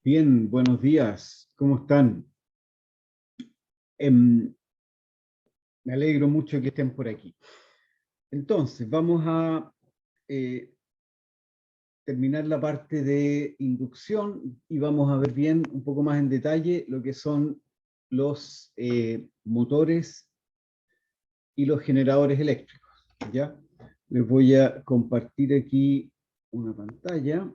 Bien, buenos días. ¿Cómo están? Em, Me alegro mucho que estén por aquí. Entonces, vamos a eh, terminar la parte de inducción y vamos a ver bien un poco más en detalle lo que son los motores y los generadores eléctricos. ¿Ya? Les voy a compartir aquí una pantalla.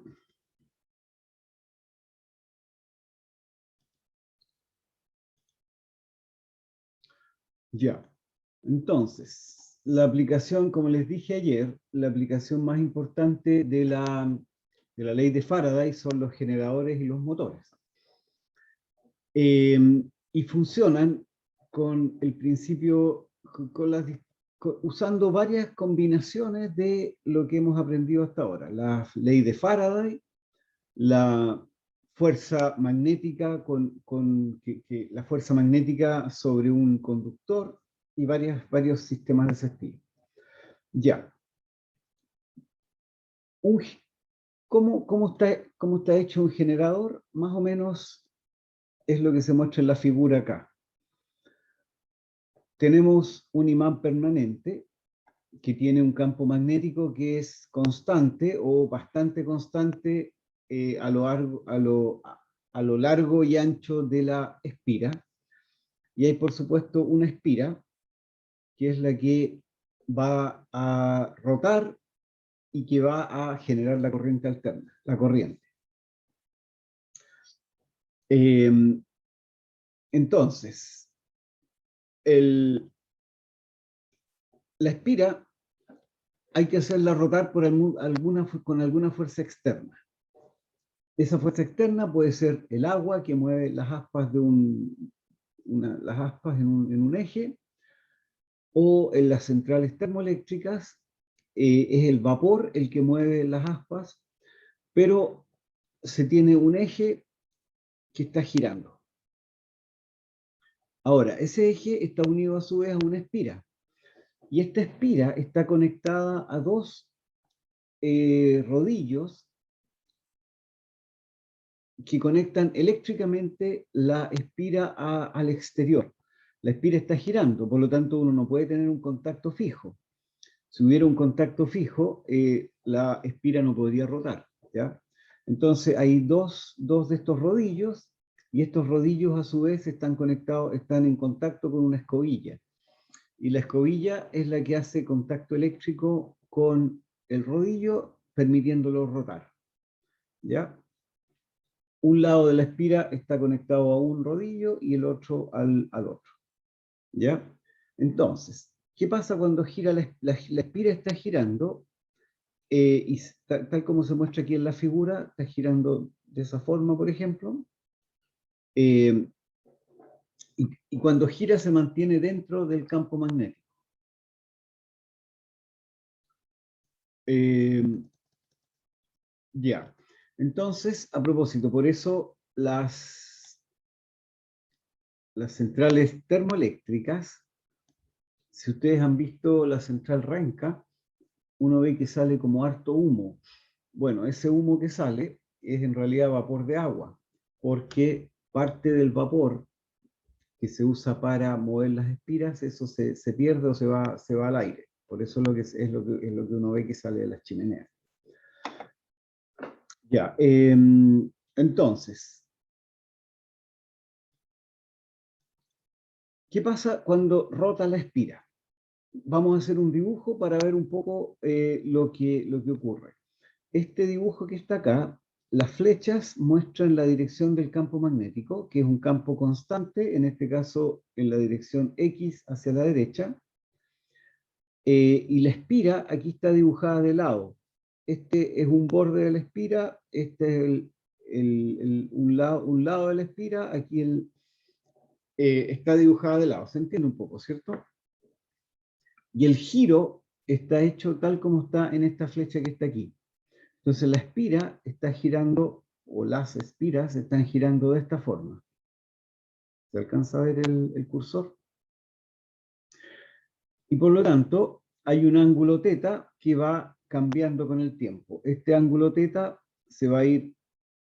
Ya. Entonces, la aplicación, como les dije ayer, la aplicación más importante de la ley de Faraday son los generadores y los motores. Y funcionan con el principio, usando varias combinaciones de lo que hemos aprendido hasta ahora. La ley de Faraday, la fuerza magnética la fuerza magnética sobre un conductor y varios sistemas de ese estilo. Ya. Un, ¿Cómo está hecho un generador? Más o menos es lo que se muestra en la figura acá. Tenemos un imán permanente que tiene un campo magnético que es constante o bastante constante a lo largo y ancho de la espira. Y hay, por supuesto, una espira que es la que va a rotar y que va a generar la corriente alterna, la corriente. Entonces, la espira hay que hacerla rotar con alguna fuerza externa. Esa fuerza externa puede ser el agua que mueve las aspas las aspas en un eje, o en las centrales termoeléctricas es el vapor el que mueve las aspas, pero se tiene un eje que está girando. Ahora, ese eje está unido a su vez a una espira, y esta espira está conectada a dos rodillos que conectan eléctricamente la espira al exterior. La espira está girando, por lo tanto uno no puede tener un contacto fijo. Si hubiera un contacto fijo, la espira no podría rotar, ¿ya? Entonces hay dos de estos rodillos, y estos rodillos a su vez están conectados, están en contacto con una escobilla. Y la escobilla es la que hace contacto eléctrico con el rodillo, permitiéndolo rotar, ¿ya? Un lado de la espira está conectado a un rodillo y el otro al otro, ¿ya? Entonces, ¿qué pasa cuando gira la espira está girando? Y tal como se muestra aquí en la figura, está girando de esa forma, por ejemplo, eh, y cuando gira se mantiene dentro del campo magnético. Eh, ya. Entonces, a propósito, por eso las centrales termoeléctricas, si ustedes han visto la central Renca, uno ve que sale como harto humo. Bueno, ese humo que sale es en realidad vapor de agua, porque parte del vapor que se usa para mover las espiras, eso se pierde o se va al aire. Por eso es lo que uno ve que sale de las chimeneas. Ya, entonces, ¿qué pasa cuando rota la espira? Vamos a hacer un dibujo para ver un poco lo que ocurre. Este dibujo que está acá, las flechas muestran la dirección del campo magnético, que es un campo constante, en este caso en la dirección X hacia la derecha, y la espira aquí está dibujada de lado. Este es un borde de la espira, este es un lado de la espira, aquí está dibujada de lado. ¿Se entiende un poco, cierto? Y el giro está hecho tal como está en esta flecha que está aquí. Entonces la espira está girando, o las espiras están girando de esta forma. ¿Se alcanza a ver el cursor? Y por lo tanto, hay un ángulo teta que va cambiando con el tiempo. Este ángulo teta se va a ir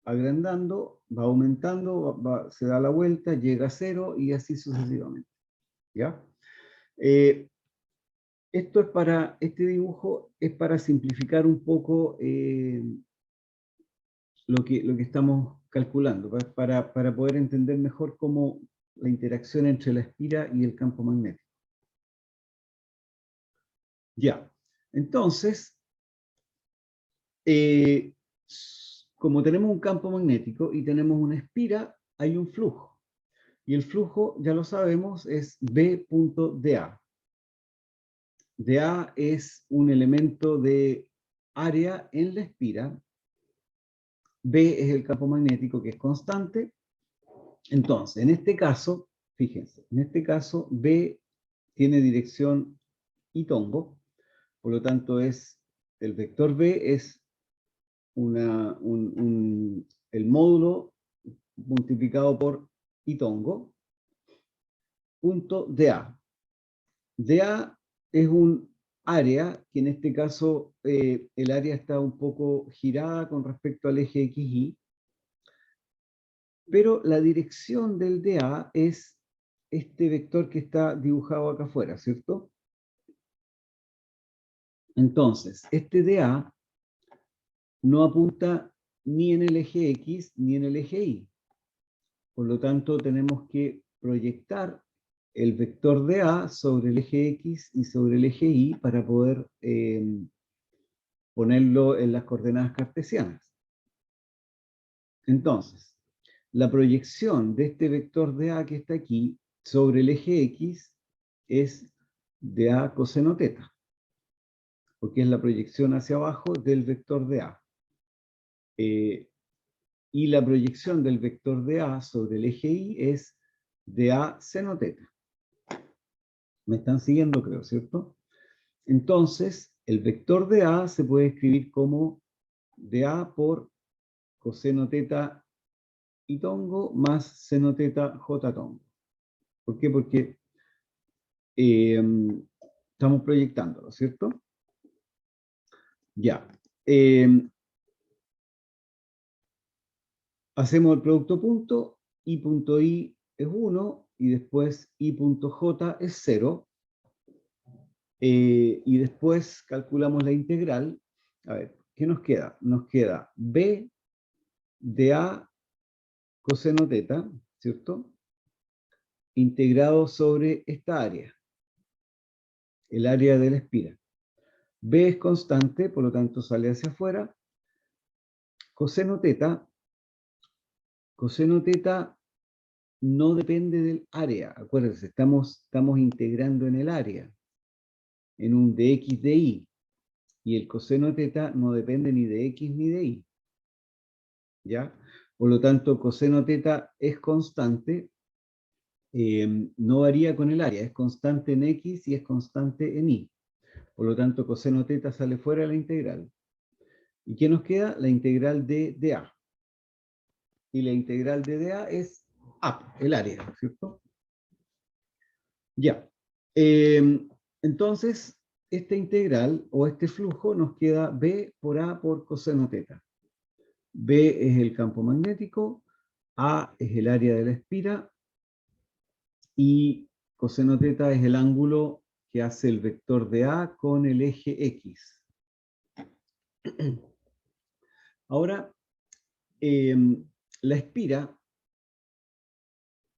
agrandando, va aumentando, se da la vuelta, llega a cero y así sucesivamente. ¿Ya? Esto es para, este dibujo es para simplificar un poco lo que estamos calculando, para poder entender mejor cómo la interacción entre la espira y el campo magnético. Ya, entonces, como tenemos un campo magnético y tenemos una espira, hay un flujo. Y el flujo, ya lo sabemos, es B.dA. dA es un elemento de área en la espira. B es el campo magnético que es constante. Entonces, en este caso, fíjense, en este caso B tiene dirección y-tongo, por lo tanto el vector B es el módulo multiplicado por y-tongo, punto dA. dA es un área que en este caso el área está un poco girada con respecto al eje XY, pero la dirección del dA es este vector que está dibujado acá afuera, ¿cierto? Entonces, este dA no apunta ni en el eje X ni en el eje Y. Por lo tanto, tenemos que proyectar el vector dA sobre el eje X y sobre el eje Y para poder ponerlo en las coordenadas cartesianas. Entonces, la proyección de este vector dA que está aquí sobre el eje X es dA coseno teta, porque es la proyección hacia abajo del vector dA. Y la proyección del vector dA sobre el eje Y es dA seno teta. ¿Me están siguiendo, creo, cierto? Entonces, el vector dA se puede escribir como dA por coseno teta y tongo más seno teta j tongo. ¿Por qué? Porque estamos proyectándolo, ¿cierto? Ya. Hacemos el producto punto, I punto I es 1, y después I punto J es 0. Y después calculamos la integral. A ver, ¿qué nos queda? Nos queda B de A coseno teta, ¿cierto? Integrado sobre esta área, el área de la espira. B es constante, por lo tanto sale hacia afuera. Coseno teta no depende del área. Acuérdense, estamos integrando en el área, en un dx de y. Y el coseno teta no depende ni de x ni de y. ¿Ya? Por lo tanto, coseno teta es constante, no varía con el área, es constante en x y es constante en y. Por lo tanto, coseno teta sale fuera de la integral. ¿Y qué nos queda? La integral de A. Y la integral de dA es A, el área, ¿cierto? Ya. Entonces, esta integral o este flujo nos queda B por A por coseno teta. B es el campo magnético, A es el área de la espira y coseno teta es el ángulo que hace el vector de A con el eje X. Ahora, la espira,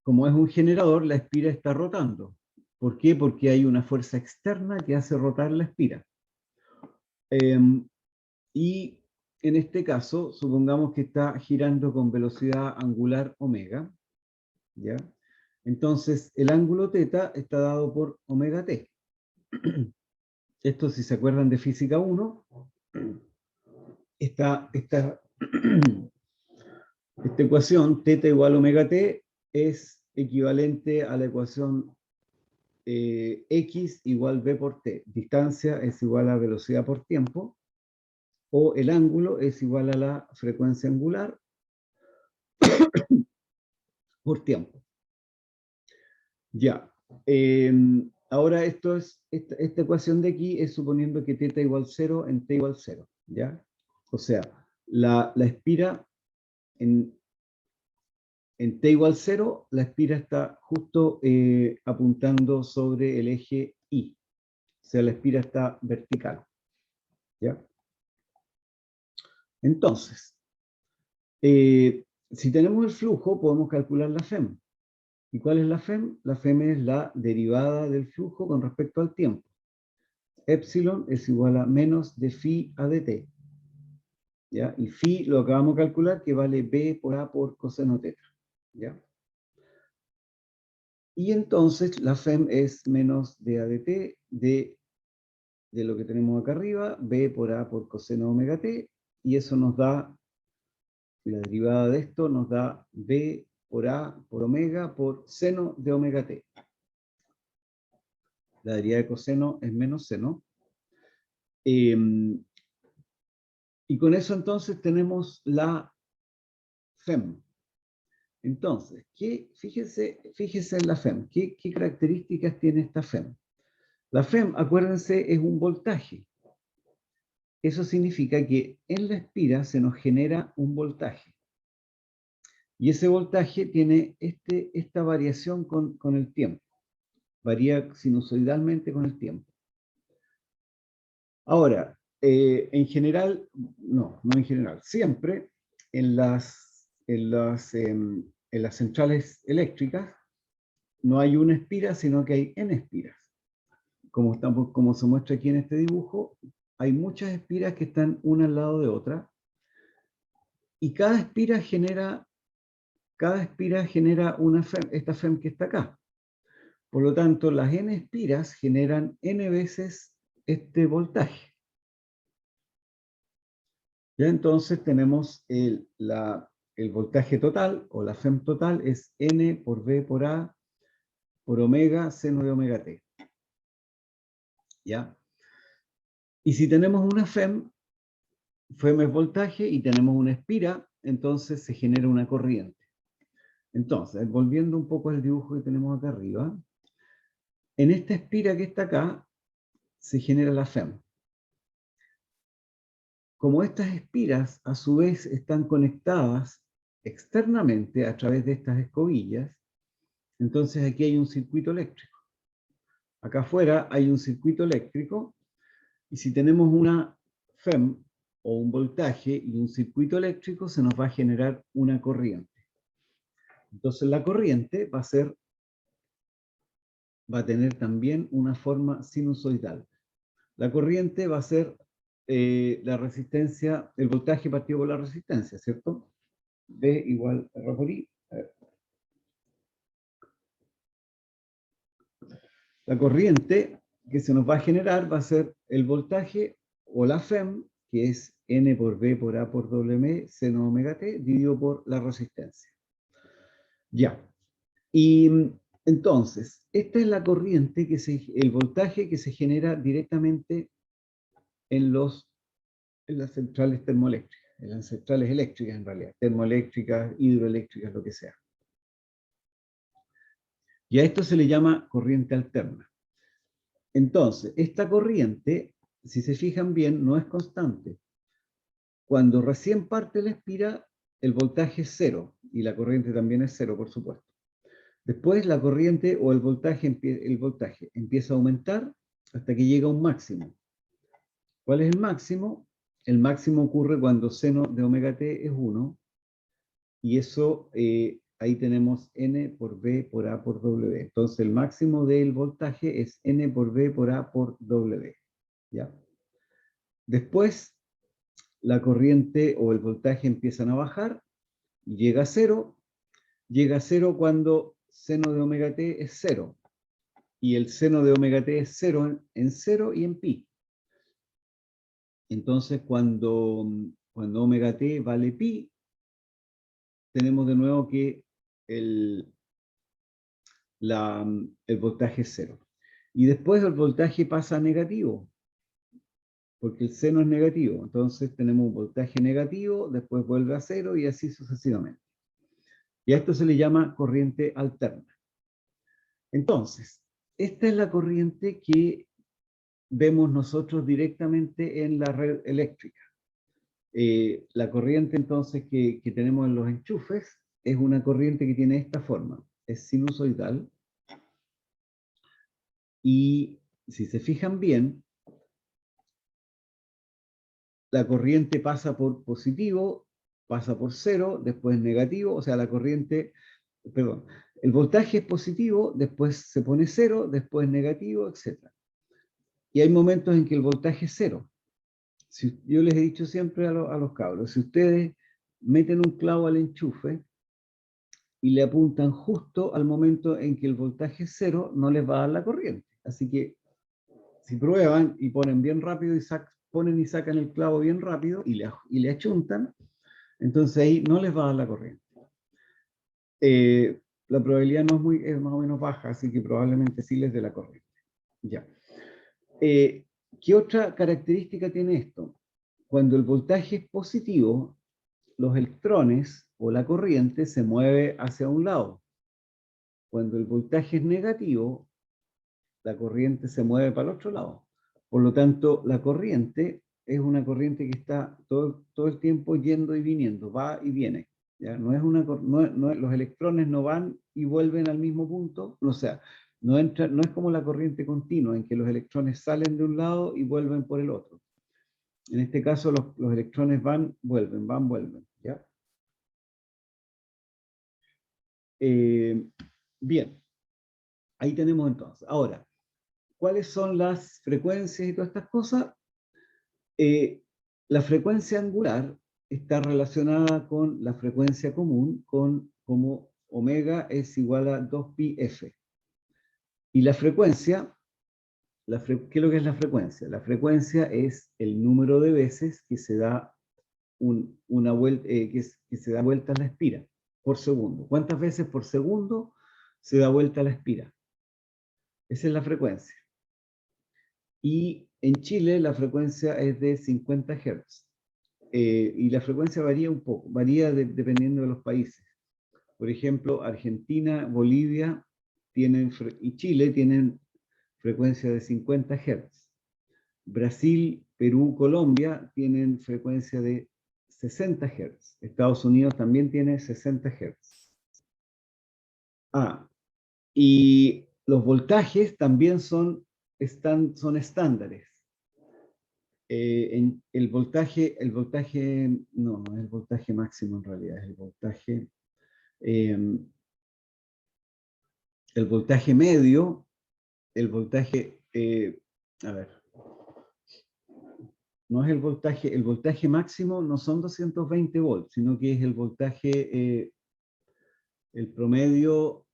como es un generador, la espira está rotando. ¿Por qué? Porque hay una fuerza externa que hace rotar la espira. Y en este caso, supongamos que está girando con velocidad angular omega, ¿ya? Entonces, el ángulo teta está dado por omega t. Esto, si se acuerdan de física 1, esta ecuación, teta igual a omega t, es equivalente a la ecuación x igual b por t. Distancia es igual a velocidad por tiempo, o el ángulo es igual a la frecuencia angular por tiempo. Ya. Ahora esta ecuación de aquí es suponiendo que teta igual 0 en t igual 0. ¿Ya? O sea, la espira en t igual 0, la espira está justo apuntando sobre el eje Y. O sea, la espira está vertical. ¿Ya? Entonces, si tenemos el flujo, podemos calcular la FEM. ¿Y cuál es la FEM? La FEM es la derivada del flujo con respecto al tiempo. Epsilon es igual a menos de phi a dt. ¿Ya? Y phi lo acabamos de calcular, que vale b por a por coseno teta. ¿Ya? Y entonces la FEM es menos de a dt de lo que tenemos acá arriba, b por a por coseno omega t, y eso nos da, la derivada de esto nos da b por a por omega por seno de omega t. La derivada de coseno es menos seno. Y con eso entonces tenemos la FEM. Entonces, fíjese en la FEM. ¿Qué características tiene esta FEM? La FEM, acuérdense, es un voltaje. Eso significa que en la espira se nos genera un voltaje. Y ese voltaje tiene esta variación con el tiempo. Varía sinusoidalmente con el tiempo. Ahora, en general, no en general, siempre en las centrales eléctricas no hay una espira, sino que hay n espiras. Como se muestra aquí en este dibujo, hay muchas espiras que están una al lado de otra, y cada espira genera esta FEM que está acá. Por lo tanto, las n espiras generan n veces este voltaje. Ya entonces tenemos el voltaje total, o la FEM total, es n por b por a por omega seno de omega t. ¿Ya? Y si tenemos una FEM es voltaje, y tenemos una espira, entonces se genera una corriente. Entonces, volviendo un poco al dibujo que tenemos acá arriba, en esta espira que está acá, se genera la FEM. Como estas espiras, a su vez, están conectadas externamente a través de estas escobillas, entonces aquí hay un circuito eléctrico. Acá afuera hay un circuito eléctrico, y si tenemos una FEM o un voltaje y un circuito eléctrico, se nos va a generar una corriente. Entonces la corriente va a tener también una forma sinusoidal. La corriente va a ser la resistencia, el voltaje partido por la resistencia, ¿cierto? B igual R por I. La corriente que se nos va a generar va a ser el voltaje o la FEM, que es N por B por A por W seno omega T, dividido por la resistencia. Ya. Y entonces, esta es la corriente, el voltaje que se genera directamente en las centrales termoeléctricas, en las centrales eléctricas en realidad, termoeléctricas, hidroeléctricas, lo que sea. Y a esto se le llama corriente alterna. Entonces, esta corriente, si se fijan bien, no es constante. Cuando recién parte la espira, el voltaje es cero, y la corriente también es cero, por supuesto. Después la corriente o el voltaje empieza a aumentar hasta que llega a un máximo. ¿Cuál es el máximo? El máximo ocurre cuando seno de omega t es 1, y eso, ahí tenemos n por b por a por w. Entonces el máximo del voltaje es n por b por a por w. ¿Ya? Después la corriente o el voltaje empiezan a bajar, y llega a cero. Llega a cero cuando seno de omega t es 0. Y el seno de omega t es 0 en 0 y en pi. Entonces, cuando omega t vale pi, tenemos de nuevo que el voltaje es 0. Y después el voltaje pasa a negativo, porque el seno es negativo. Entonces tenemos un voltaje negativo, después vuelve a 0 y así sucesivamente. Y a esto se le llama corriente alterna. Entonces, esta es la corriente que vemos nosotros directamente en la red eléctrica. La corriente entonces que tenemos en los enchufes es una corriente que tiene esta forma, es sinusoidal, y si se fijan bien, la corriente pasa por positivo, pasa por cero, después negativo, o sea, la corriente, perdón, el voltaje es positivo, después se pone cero, después negativo, etc. Y hay momentos en que el voltaje es cero. Yo les he dicho siempre a los cabros, si ustedes meten un clavo al enchufe y le apuntan justo al momento en que el voltaje es cero, no les va a dar la corriente. Así que si prueban y ponen bien rápido y ponen y sacan el clavo bien rápido y le achuntan, entonces ahí no les va a dar la corriente. La probabilidad no es más o menos baja, así que probablemente sí les dé la corriente. Ya. ¿Qué otra característica tiene esto? Cuando el voltaje es positivo, los electrones o la corriente se mueve hacia un lado. Cuando el voltaje es negativo, la corriente se mueve para el otro lado. Por lo tanto, la corriente es una corriente que está todo el tiempo yendo y viniendo, va y viene. ¿Ya? Los electrones no van y vuelven al mismo punto, o sea, no es como la corriente continua, en que los electrones salen de un lado y vuelven por el otro. En este caso, los electrones van, vuelven. ¿Ya? Bien, ahí tenemos entonces. Ahora, ¿cuáles son las frecuencias y todas estas cosas? La frecuencia angular está relacionada con la frecuencia común, como omega es igual a 2πf. Y la frecuencia, ¿qué es lo que es la frecuencia? La frecuencia es el número de veces que se da una vuelta, que se da vuelta a la espira por segundo. ¿Cuántas veces por segundo se da vuelta a la espira? Esa es la frecuencia. Y en Chile la frecuencia es de 50 Hz. Y la frecuencia varía un poco, dependiendo de los países. Por ejemplo, Argentina, Bolivia y Chile tienen frecuencia de 50 Hz. Brasil, Perú, Colombia tienen frecuencia de 60 Hz. Estados Unidos también tiene 60 Hz. Y los voltajes también son estándares. El voltaje, no es el voltaje máximo en realidad, es el voltaje medio, el voltaje, a ver, no es el voltaje máximo no son 220 volts, sino que es el voltaje, el promedio,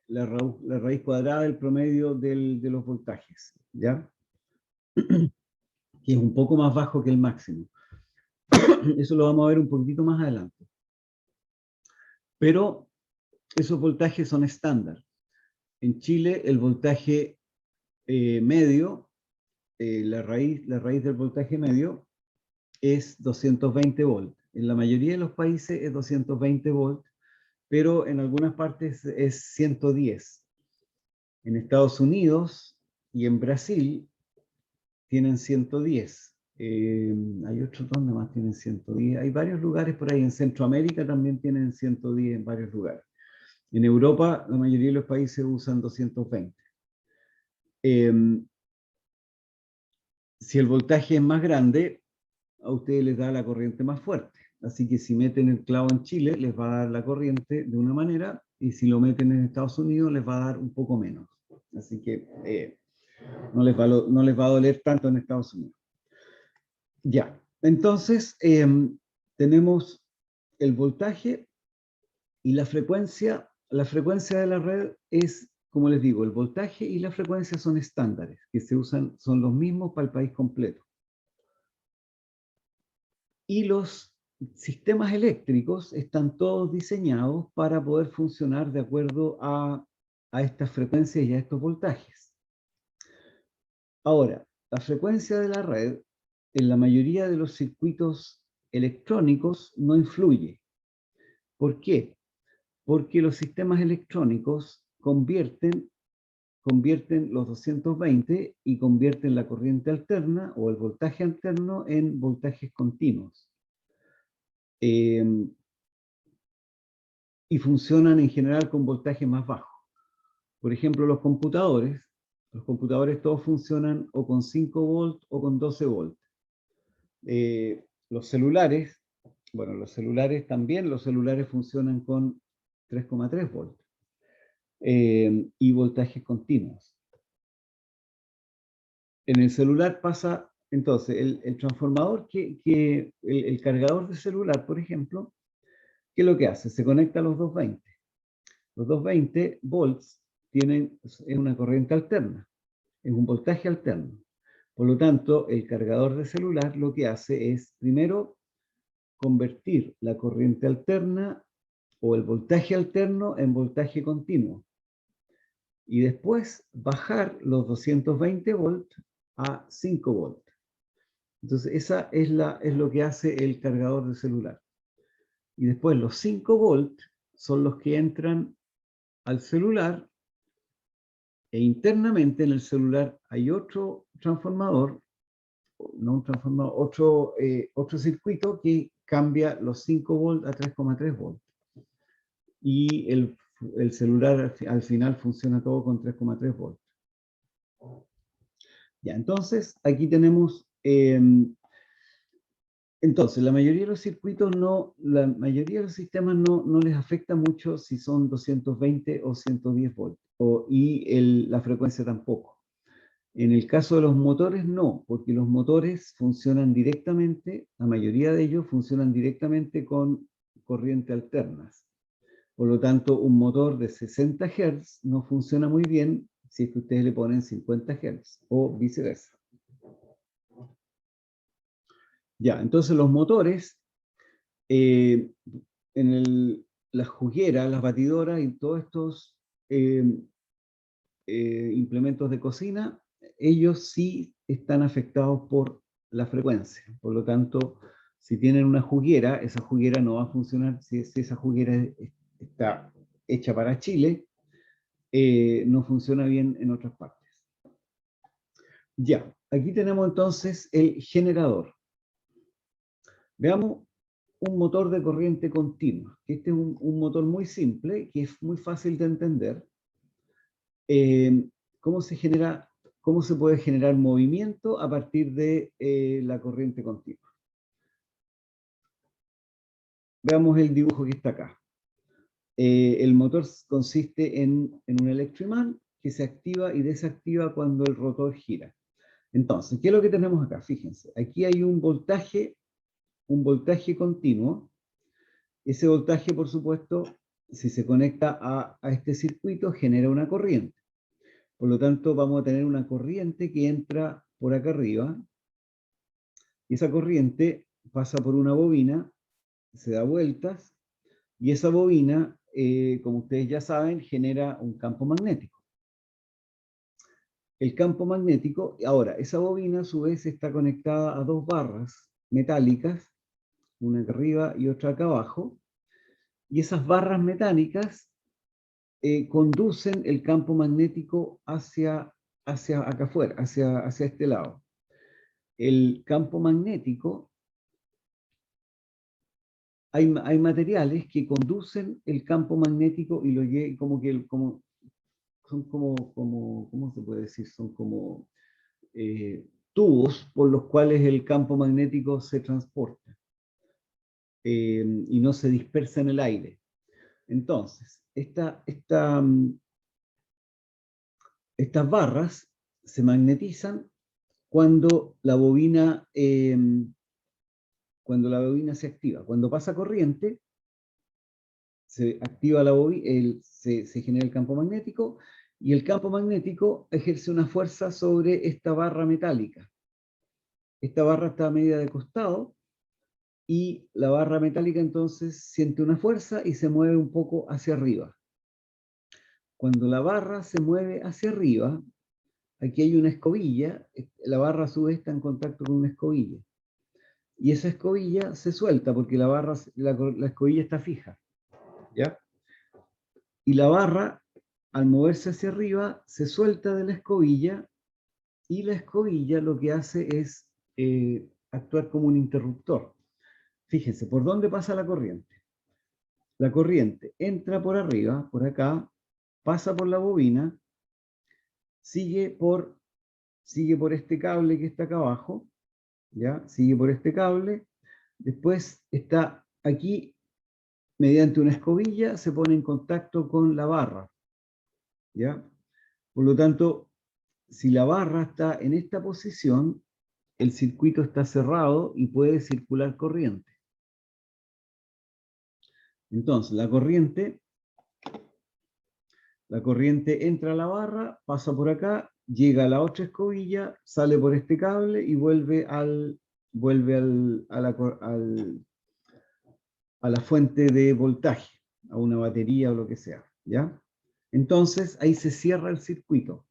la raíz cuadrada del promedio de los voltajes, ¿ya? Que es un poco más bajo que el máximo. Eso lo vamos a ver un poquitito más adelante. Pero esos voltajes son estándar. En Chile el voltaje medio, la raíz del voltaje medio es 220 volts. En la mayoría de los países es 220 volts, pero en algunas partes es 110. En Estados Unidos y en Brasil tienen 110. Hay otros donde más tienen 110. Hay varios lugares por ahí. En Centroamérica también tienen 110 en varios lugares. En Europa, la mayoría de los países usan 220. Si el voltaje es más grande, a ustedes les da la corriente más fuerte. Así que si meten el clavo en Chile, les va a dar la corriente de una manera, y si lo meten en Estados Unidos, les va a dar un poco menos. Así que no les va a doler tanto en Estados Unidos. Ya, entonces tenemos el voltaje y la frecuencia. La frecuencia de la red es, como les digo, el voltaje y la frecuencia son estándares, que se usan, son los mismos para el país completo. Y los sistemas eléctricos están todos diseñados para poder funcionar de acuerdo a estas frecuencias y a estos voltajes. Ahora, la frecuencia de la red en la mayoría de los circuitos electrónicos no influye. ¿Por qué? Porque los sistemas electrónicos convierten convierten los 220 y convierten la corriente alterna o el voltaje alterno en voltajes continuos. Y funcionan en general con voltajes más bajos. Por ejemplo, los computadores todos funcionan o con 5 volts o con 12 volts. Los celulares, bueno, los celulares funcionan con 3,3 volts y voltajes continuos. En el celular pasa, entonces, el transformador, el cargador de celular, por ejemplo, ¿qué es lo que hace? Se conecta a los 220. Los 220 volts es una corriente alterna, es un voltaje alterno. Por lo tanto, el cargador de celular lo que hace es, primero, convertir la corriente alterna o el voltaje alterno en voltaje continuo. Y después bajar los 220 volts a 5 volts. Entonces, esa es lo que hace el cargador de celular. Y después los 5 volts son los que entran al celular, e internamente en el celular hay otro transformador, no un transformador, otro circuito que cambia los 5 volts a 3,3 volts. Y el celular al final funciona todo con 3,3 volts. Ya, entonces aquí tenemos, entonces la mayoría de los circuitos la mayoría de los sistemas no les afecta mucho si son 220 o 110 volts, y la frecuencia tampoco. En el caso de los motores no, porque los motores funcionan directamente, la mayoría de ellos funcionan directamente con corriente alternas. Por lo tanto, un motor de 60 Hz no funciona muy bien si es que ustedes le ponen 50 Hz o viceversa. Ya, entonces los motores, las jugueras, las batidoras y todos estos implementos de cocina, ellos sí están afectados por la frecuencia. Por lo tanto, si tienen una juguera, esa juguera no va a funcionar. Si esa juguera está hecha para Chile, no funciona bien en otras partes. Ya, aquí tenemos entonces el generador. Veamos un motor de corriente continua. Este es un motor muy simple, que es muy fácil de entender. ¿Cómo se puede generar movimiento a partir de la corriente continua? Veamos el dibujo que está acá. El motor consiste en un electroimán que se activa y desactiva cuando el rotor gira. Entonces, ¿qué es lo que tenemos acá? Fíjense, aquí hay un voltaje continuo. Ese voltaje, por supuesto, si se conecta a este circuito, genera una corriente. Por lo tanto, vamos a tener una corriente que entra por acá arriba, y esa corriente pasa por una bobina, se da vueltas, y esa bobina, como ustedes ya saben, genera un campo magnético. El campo magnético, ahora, esa bobina a su vez está conectada a dos barras metálicas, una acá arriba y otra acá abajo, y esas barras metálicas conducen el campo magnético hacia acá afuera, hacia este lado. El campo magnético, hay materiales que conducen el campo magnético y lo llevan son ¿cómo se puede decir? Son como tubos por los cuales el campo magnético se transporta y no se dispersa en el aire. Entonces, estas barras se magnetizan cuando la bobina se activa. Cuando pasa corriente, se activa la bobina, se genera el campo magnético, y el campo magnético ejerce una fuerza sobre esta barra metálica. Esta barra está a medida de costado, y la barra metálica entonces siente una fuerza y se mueve un poco hacia arriba. Cuando la barra se mueve hacia arriba, aquí hay una escobilla, la barra a su vez está en contacto con una escobilla. Y esa escobilla se suelta porque la escobilla está fija. ¿Ya? Y la barra al moverse hacia arriba, se suelta de la escobilla y la escobilla lo que hace es actuar como un interruptor. Fíjense, ¿por dónde pasa la corriente? La corriente entra por arriba, por acá, pasa por la bobina, sigue por este cable que está acá abajo, ¿ya? Sigue por este cable, después está aquí, mediante una escobilla, se pone en contacto con la barra, ¿ya? Por lo tanto, si la barra está en esta posición, el circuito está cerrado y puede circular corriente. Entonces, la corriente entra a la barra, pasa por acá, llega a la otra escobilla, sale por este cable y vuelve a la fuente de voltaje, a una batería o lo que sea, ¿ya? Entonces, ahí se cierra el circuito.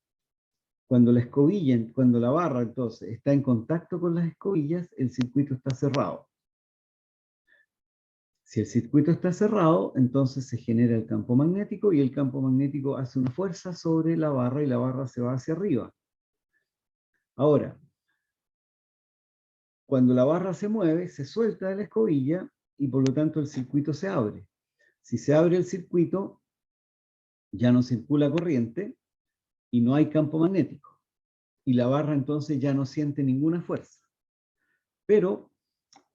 Cuando la barra entonces está en contacto con las escobillas, el circuito está cerrado. Si el circuito está cerrado, entonces se genera el campo magnético y el campo magnético hace una fuerza sobre la barra y la barra se va hacia arriba. Ahora, cuando la barra se mueve, se suelta de la escobilla y por lo tanto el circuito se abre. Si se abre el circuito, ya no circula corriente y no hay campo magnético. Y la barra entonces ya no siente ninguna fuerza. Pero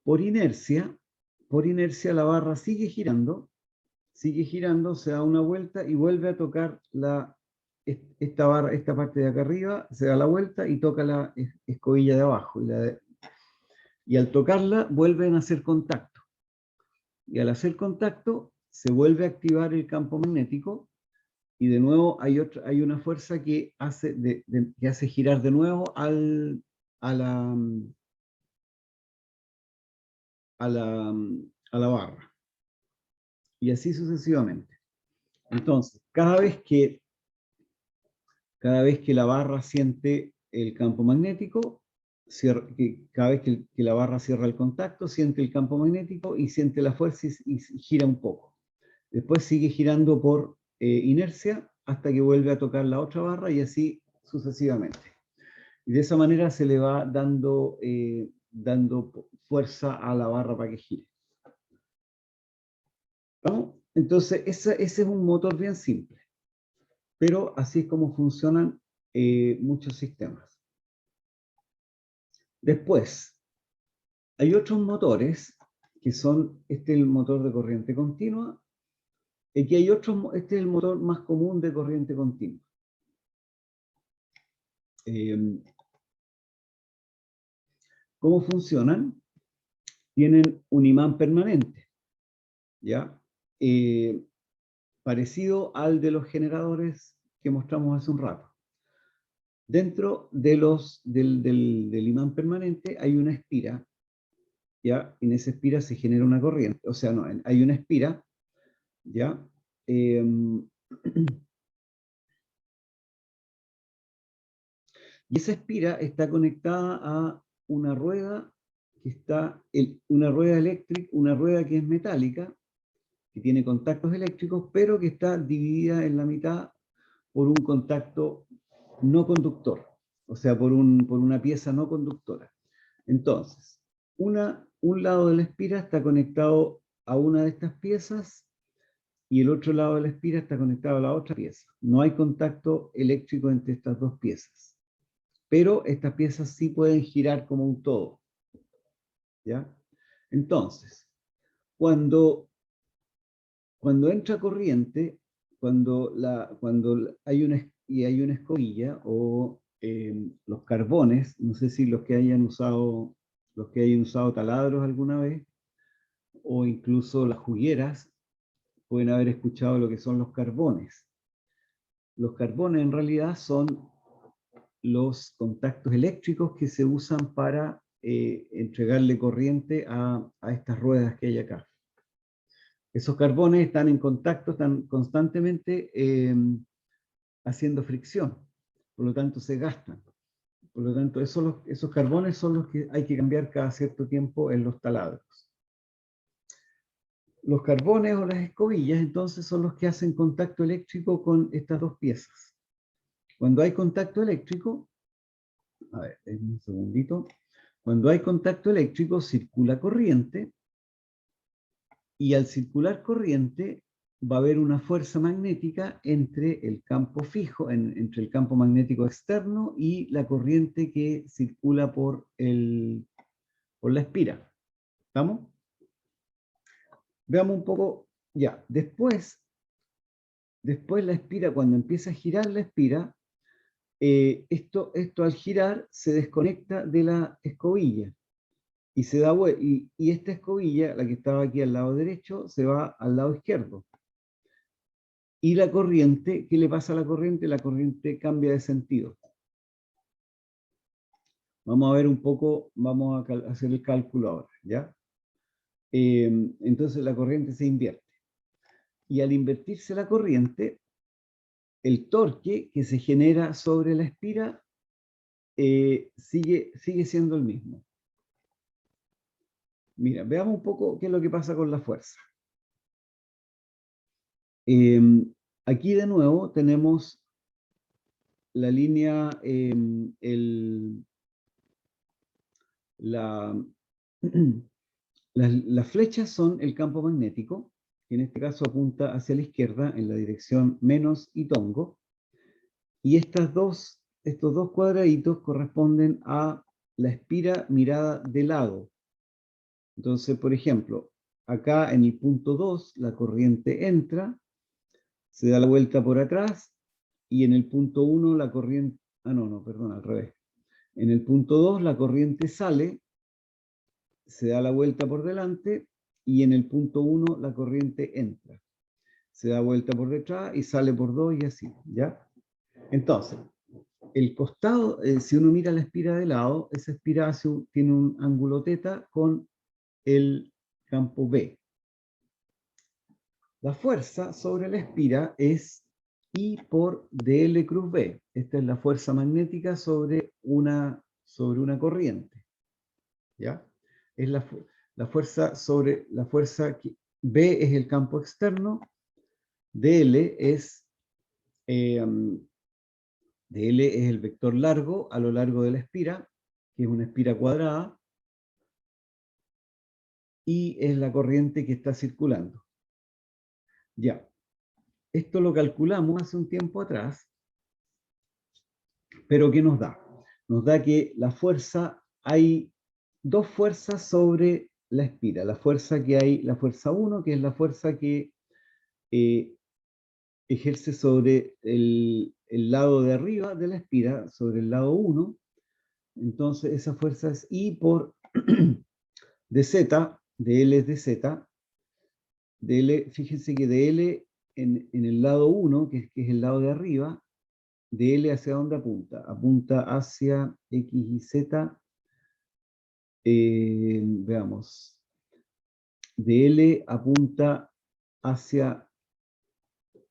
por inercia la barra sigue girando, se da una vuelta y vuelve a tocar esta parte de acá arriba, se da la vuelta y toca la escobilla de abajo. Y al tocarla vuelven a hacer contacto. Y al hacer contacto se vuelve a activar el campo magnético y de nuevo hay una fuerza que hace girar de nuevo a la barra. Y así sucesivamente. Entonces, cada vez que la barra siente el campo magnético, cada vez que la barra cierra el contacto, siente el campo magnético y siente la fuerza y gira un poco. Después sigue girando por inercia hasta que vuelve a tocar la otra barra y así sucesivamente. Y de esa manera se le va dando fuerza a la barra para que gire. ¿No? Entonces, ese es un motor bien simple. Pero así es como funcionan muchos sistemas. Después, hay otros motores que son, este es el motor de corriente continua, y aquí hay este es el motor más común de corriente continua. ¿Cómo funcionan? Tienen un imán permanente, ¿ya? Parecido al de los generadores que mostramos hace un rato. Dentro del imán permanente hay una espira, ¿ya? En esa espira se genera una corriente, o sea, no, hay una espira, ¿ya? Y esa espira está conectada a una rueda una rueda eléctrica, una rueda que es metálica, que tiene contactos eléctricos, pero que está dividida en la mitad por un contacto no conductor, o sea, por una pieza no conductora. Entonces, un lado de la espira está conectado a una de estas piezas y el otro lado de la espira está conectado a la otra pieza. No hay contacto eléctrico entre estas dos piezas. Pero estas piezas sí pueden girar como un todo, ¿ya? Entonces, cuando entra corriente, cuando hay una escobilla o los carbones, no sé si los que hayan usado taladros alguna vez, o incluso las jugueras, pueden haber escuchado lo que son los carbones. Los carbones en realidad son los contactos eléctricos que se usan para entregarle corriente a estas ruedas que hay acá. Esos carbones están en contacto, están constantemente haciendo fricción, por lo tanto se gastan. Por lo tanto, esos carbones son los que hay que cambiar cada cierto tiempo en los taladros. los carbones o las escobillas, entonces, son los que hacen contacto eléctrico con estas dos piezas. Cuando hay contacto eléctrico, a ver, un segundito. Cuando hay contacto eléctrico, circula corriente, y al circular corriente va a haber una fuerza magnética entre el campo fijo, entre el campo magnético externo y la corriente que circula por la espira. ¿Estamos? Veamos un poco, ya, después la espira, cuando empieza a girar la espira, esto al girar se desconecta de la escobilla y se da y esta escobilla, la que estaba aquí al lado derecho, se va al lado izquierdo. Y la corriente, ¿qué le pasa a la corriente? La corriente cambia de sentido. Vamos a ver un poco, vamos a hacer el cálculo ahora, ¿ya? Entonces la corriente se invierte. Y al invertirse la corriente, el torque que se genera sobre la espira sigue siendo el mismo. Mira, veamos un poco qué es lo que pasa con la fuerza. Aquí de nuevo tenemos la línea, las flechas son el campo magnético, que en este caso apunta hacia la izquierda en la dirección menos y tongo, y estos dos cuadraditos corresponden a la espira mirada de lado. Entonces, por ejemplo, acá en el punto 2 la corriente entra, se da la vuelta por atrás, y en el punto 1 la corriente, perdón, al revés. En el punto 2 la corriente sale, se da la vuelta por delante, y en el punto 1 la corriente entra. Se da vuelta por detrás y sale por 2 y así, ¿ya? Entonces, el costado, si uno mira la espira de lado, esa espira tiene un ángulo θ con el campo B. La fuerza sobre la espira es I por dl cruz B. Esta es la fuerza magnética sobre una corriente, ¿ya? Es la fuerza sobre la fuerza B es el campo externo, dl es el vector largo a lo largo de la espira, que es una espira cuadrada, y es la corriente que está circulando. Ya, esto lo calculamos hace un tiempo atrás, pero ¿qué nos da? Nos da que la fuerza, hay dos fuerzas sobre la espira. La fuerza 1, que es la fuerza que ejerce sobre el lado de arriba de la espira, sobre el lado 1. Entonces esa fuerza es I por dz, dl es dz. dl, fíjense que dl en el lado 1, que es el lado de arriba, dl hacia dónde apunta? Apunta hacia x y z. Veamos. dl apunta hacia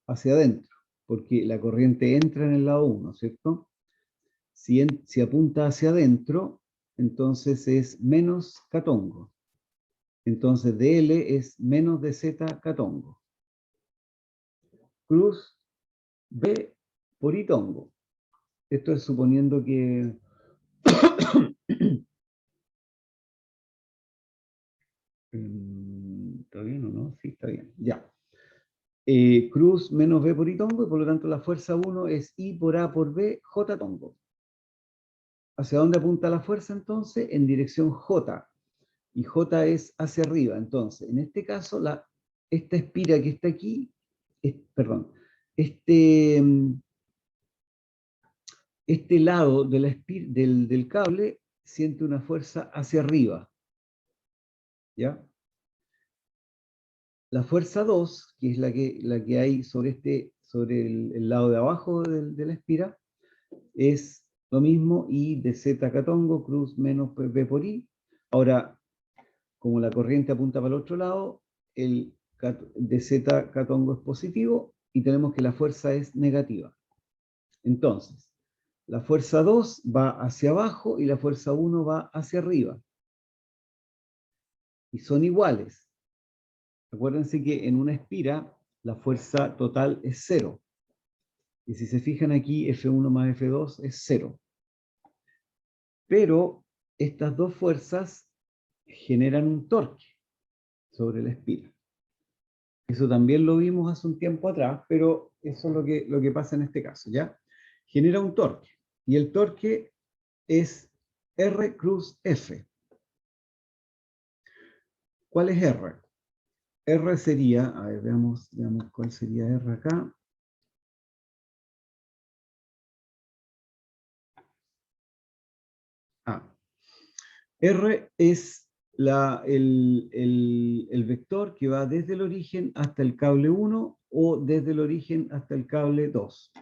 adentro, porque la corriente entra en el lado 1, ¿cierto? Si apunta hacia adentro, entonces es menos catongo. Entonces dl es menos dz catongo. Cruz B por I tongo. Esto es suponiendo que ¿está bien o no? Sí, está bien. Ya. Cruz menos B por I tongo, y por lo tanto la fuerza 1 es I por A por B, J tongo. ¿Hacia dónde apunta la fuerza entonces? En dirección J. Y J es hacia arriba. Entonces, en este caso, esta espira que está aquí, perdón, este lado de del cable siente una fuerza hacia arriba. ¿Ya? La fuerza 2, que es la que hay sobre el lado de abajo de la espira, es lo mismo, I de Z catongo, cruz menos B por I. Ahora, como la corriente apunta para el otro lado, el de Z catongo es positivo, y tenemos que la fuerza es negativa. Entonces, la fuerza 2 va hacia abajo y la fuerza 1 va hacia arriba. Y son iguales. Acuérdense que en una espira la fuerza total es 0. Y si se fijan aquí, F1 más F2 es 0. Pero estas dos fuerzas generan un torque sobre la espira. Eso también lo vimos hace un tiempo atrás, pero eso es lo que pasa en este caso, ¿ya? Genera un torque. Y el torque es R cruz F. ¿Cuál es R? R sería, a ver, veamos cuál sería R acá. R es el vector que va desde el origen hasta el cable 1 o desde el origen hasta el cable 2.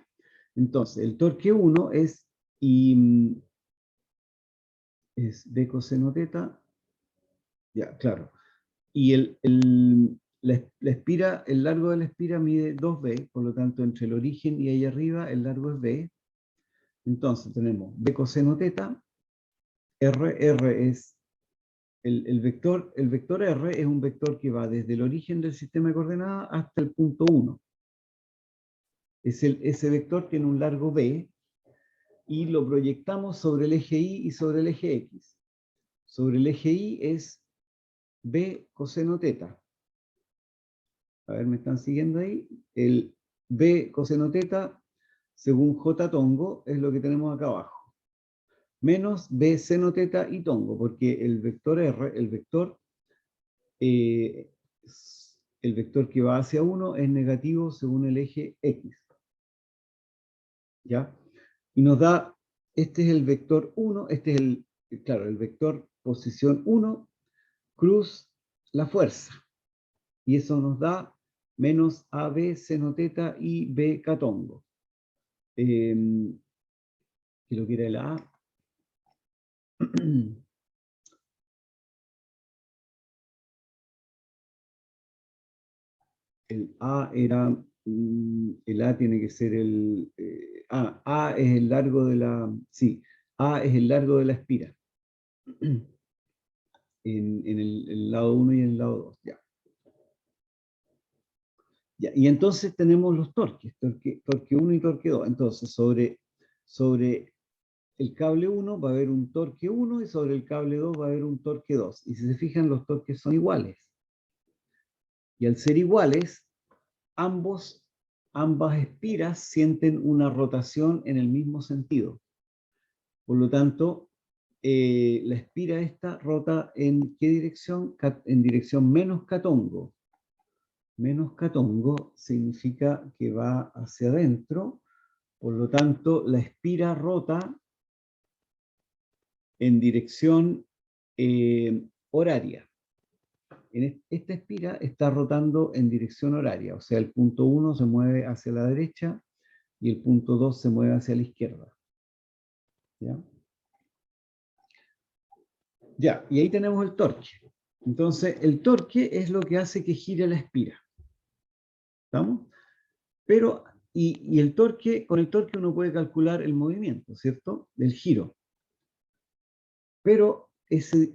Entonces, el torque 1 es B coseno teta, ya, claro. Y la espira, el largo de la espira mide 2b, por lo tanto, entre el origen y ahí arriba, el largo es b. Entonces, tenemos B coseno teta, R es el vector R es un vector que va desde el origen del sistema de coordenadas hasta el punto 1. Ese vector tiene un largo b y lo proyectamos sobre el eje Y y sobre el eje X. Sobre el eje Y es B coseno teta. A ver, ¿me están siguiendo ahí? El B coseno teta, según J tongo, es lo que tenemos acá abajo. Menos B seno teta y tongo, porque el vector R, el vector que va hacia 1 es negativo según el eje X. ¿Ya? Y nos da, este es el vector 1, este es el vector posición 1, cruz la fuerza. Y eso nos da menos AB seno teta y B catongo. Que lo que era el A. El A era, el A tiene que ser A es el largo de A es el largo de la espira. En el lado 1 y en el lado 2, ya. Ya, y entonces tenemos los torques, torque 1 y torque 2. Entonces, sobre el cable 1 va a haber un torque 1 y sobre el cable 2 va a haber un torque 2. Y si se fijan, los torques son iguales. Y al ser iguales, ambas espiras sienten una rotación en el mismo sentido. Por lo tanto, la espira esta rota ¿en qué dirección? En dirección menos catongo. Menos catongo significa que va hacia adentro, por lo tanto la espira rota en dirección horaria. Esta espira está rotando en dirección horaria, o sea, el punto 1 se mueve hacia la derecha y el punto 2 se mueve hacia la izquierda. ¿Ya? Ya, y ahí tenemos el torque. Entonces, el torque es lo que hace que gire la espira. ¿Estamos? Pero, y el torque, con el torque uno puede calcular el movimiento, ¿cierto? Del giro. Pero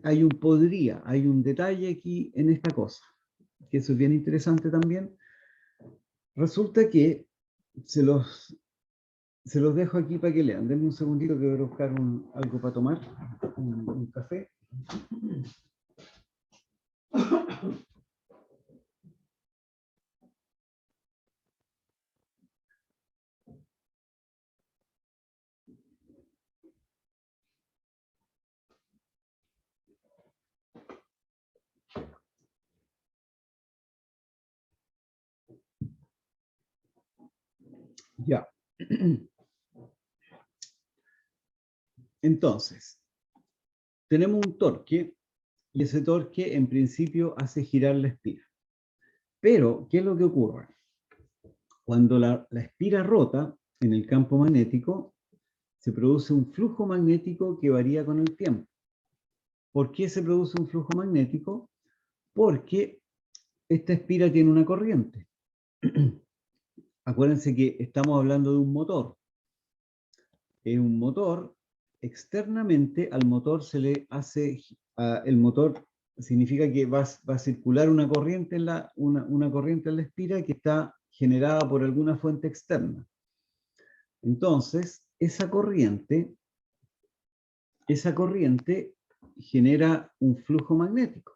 hay un detalle aquí en esta cosa, que eso es bien interesante también. Resulta que se los dejo aquí para que lean. Denme un segundito que voy a buscar algo para tomar, un café. Ya. Entonces, tenemos un torque y ese torque en principio hace girar la espira. Pero, ¿qué es lo que ocurre? Cuando la espira rota en el campo magnético, se produce un flujo magnético que varía con el tiempo. ¿Por qué se produce un flujo magnético? Porque esta espira tiene una corriente. Acuérdense que estamos hablando de un motor. Es un motor, externamente al motor se le hace, el motor significa que va a circular una corriente una corriente en la espira que está generada por alguna fuente externa. Entonces, esa corriente genera un flujo magnético.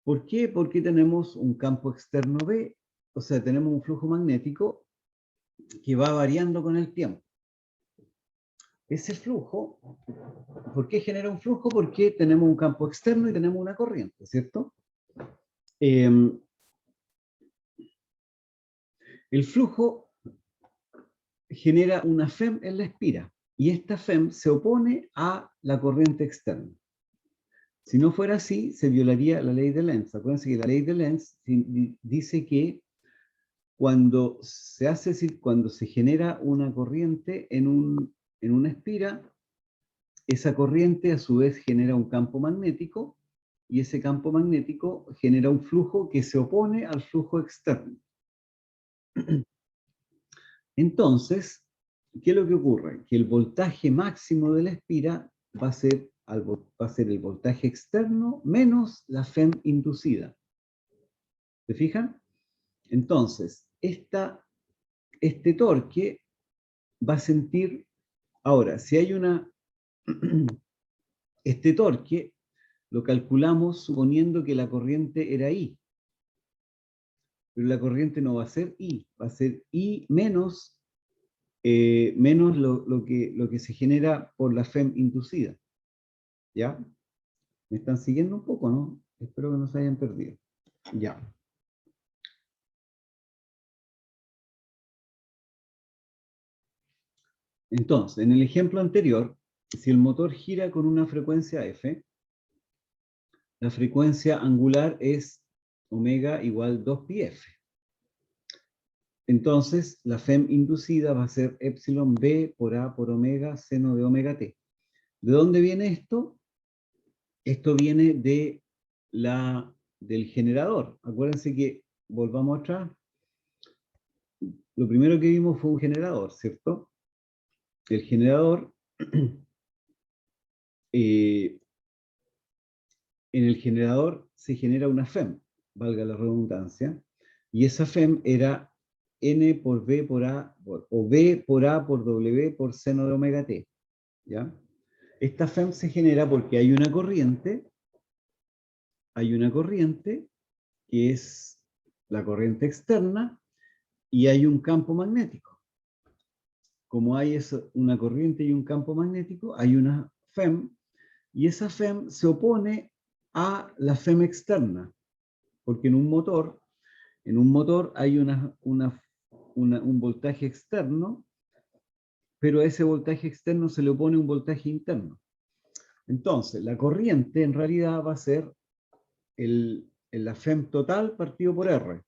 ¿Por qué? Porque tenemos un campo externo B, o sea, tenemos un flujo magnético que va variando con el tiempo. Ese flujo, ¿por qué genera un flujo? Porque tenemos un campo externo y tenemos una corriente, ¿cierto? El flujo genera una FEM en la espira y esta FEM se opone a la corriente externa. Si no fuera así, se violaría la ley de Lenz. Acuérdense que la ley de Lenz dice que cuando se genera una corriente en una espira, esa corriente a su vez genera un campo magnético y ese campo magnético genera un flujo que se opone al flujo externo. Entonces, ¿qué es lo que ocurre? Que el voltaje máximo de la espira va a ser el voltaje externo menos la FEM inducida. ¿Se fijan? Entonces, este torque va a sentir, ahora, si hay este torque lo calculamos suponiendo que la corriente era I, pero la corriente no va a ser I, va a ser I menos, lo que se genera por la FEM inducida. ¿Ya? ¿Me están siguiendo un poco, no? Espero que no se hayan perdido. Ya. Entonces, en el ejemplo anterior, si el motor gira con una frecuencia F, la frecuencia angular es omega igual 2πf. Entonces, la FEM inducida va a ser epsilon b por a por omega seno de omega t. ¿De dónde viene esto? Esto viene del generador. Acuérdense que, volvamos atrás, lo primero que vimos fue un generador, ¿cierto? El generador, en el generador se genera una FEM, valga la redundancia, y esa FEM era N por B por A, o B por A por W por seno de omega t. ¿Ya? Esta FEM se genera porque hay una corriente que es la corriente externa y hay un campo magnético. Como hay una corriente y un campo magnético, hay una FEM y esa FEM se opone a la FEM externa, porque en un motor hay un voltaje externo, pero a ese voltaje externo se le opone un voltaje interno. Entonces, la corriente en realidad va a ser la FEM total partido por R.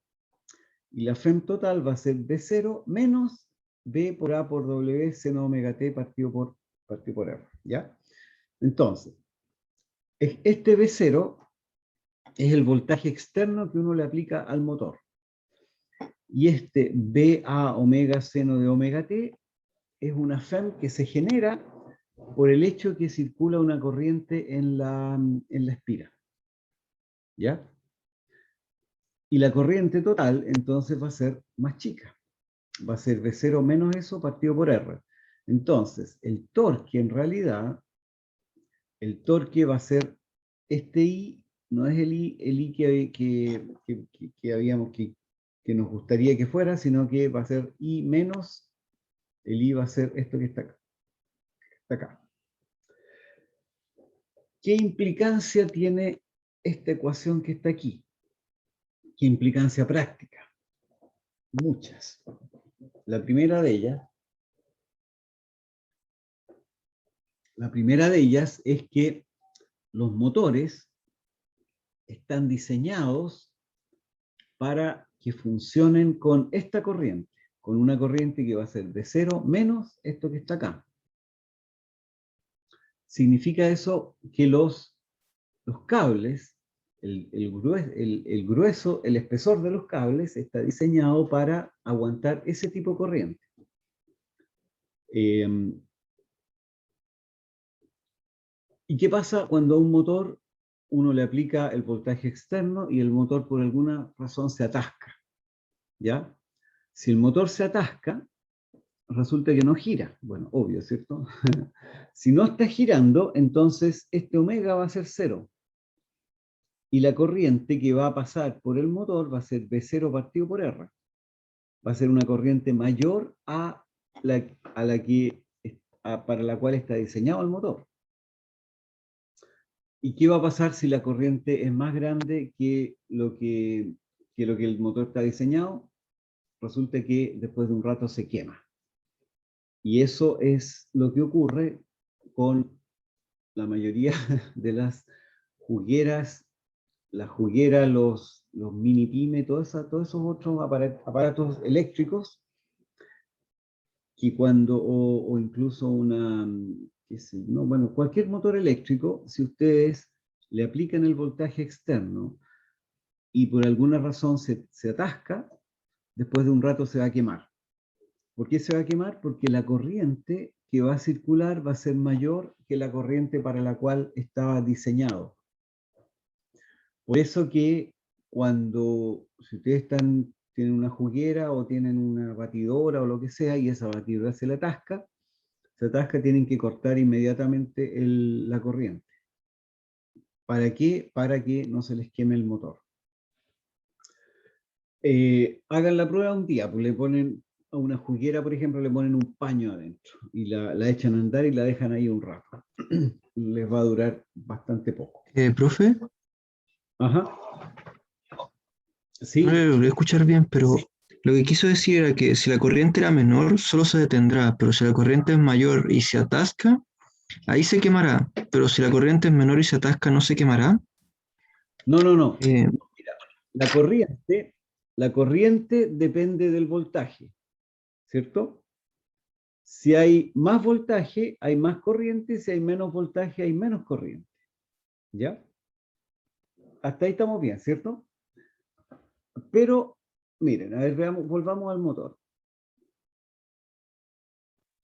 Y la FEM total va a ser B0 menos B por A por W seno omega t partido por R. ¿Ya? Entonces, este B0 es el voltaje externo que uno le aplica al motor. Y este BA omega seno de omega t es una FEM que se genera por el hecho que circula una corriente en la espira. ¿Ya? Y la corriente total entonces va a ser más chica. Va a ser B0 menos eso partido por R. Entonces, el torque en realidad, el torque va a ser este I, no es el I que nos gustaría que fuera, sino que va a ser I menos, el I va a ser esto que está acá. ¿Qué implicancia tiene esta ecuación que está aquí? ¿Qué implicancia práctica? Muchas. La primera de ellas es que los motores están diseñados para que funcionen con esta corriente, con una corriente que va a ser de 0 menos esto que está acá. Significa eso que los cables, el grueso, el espesor de los cables está diseñado para aguantar ese tipo de corriente. ¿Y qué pasa cuando a un motor uno le aplica el voltaje externo y el motor por alguna razón se atasca, ¿ya? Si el motor se atasca, resulta que no gira. Bueno, obvio, ¿cierto? Si no está girando, entonces este omega va a ser cero. Y la corriente que va a pasar por el motor va a ser V0 partido por R. Va a ser una corriente mayor para la cual está diseñado el motor. ¿Y qué va a pasar si la corriente es más grande que lo que el motor está diseñado? Resulta que después de un rato se quema. Y eso es lo que ocurre con la mayoría de las jugueras, los mini pyme, todos esos otros aparatos eléctricos, que o incluso qué sé, no, bueno, cualquier motor eléctrico, si ustedes le aplican el voltaje externo y por alguna razón se atasca, después de un rato se va a quemar. ¿Por qué se va a quemar? Porque la corriente que va a circular va a ser mayor que la corriente para la cual estaba diseñado. Por eso que si ustedes tienen una juguera o tienen una batidora o lo que sea, y esa batidora se atasca, tienen que cortar inmediatamente la corriente. ¿Para qué? Para que no se les queme el motor. Hagan la prueba un día, pues le ponen a una juguera, por ejemplo, le ponen un paño adentro y la echan a andar y la dejan ahí un rato. Les va a durar bastante poco. Profe, Ajá. no Sí. le logré escuchar bien, pero lo que quiso decir era que si la corriente era menor, solo se detendrá, pero si la corriente es mayor y se atasca, ahí se quemará, pero si la corriente es menor y se atasca, no se quemará. No, no, no. Eh, Mira, la corriente depende del voltaje, ¿cierto? Si hay más voltaje, hay más corriente, si hay menos voltaje, hay menos corriente. ¿Ya? Hasta ahí estamos bien, ¿cierto? Pero, miren, a ver, volvamos al motor.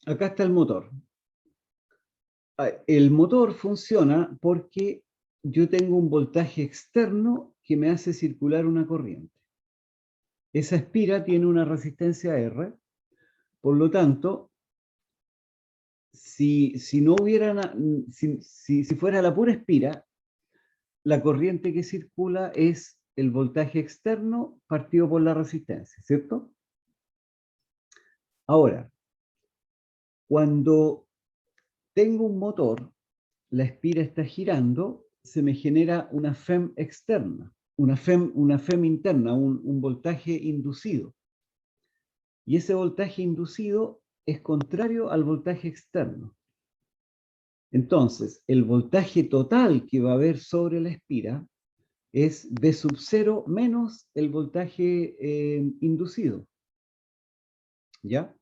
Acá está el motor. El motor funciona porque yo tengo un voltaje externo que me hace circular una corriente. Esa espira tiene una resistencia R, por lo tanto, si no hubiera, si fuera la pura espira, la corriente que circula es el voltaje externo partido por la resistencia, ¿cierto? Ahora, cuando tengo un motor, la espira está girando, se me genera una FEM externa, una FEM interna, un voltaje inducido. Y ese voltaje inducido es contrario al voltaje externo. Entonces, el voltaje total que va a haber sobre la espira es V sub 0 menos el voltaje inducido. ¿Ya?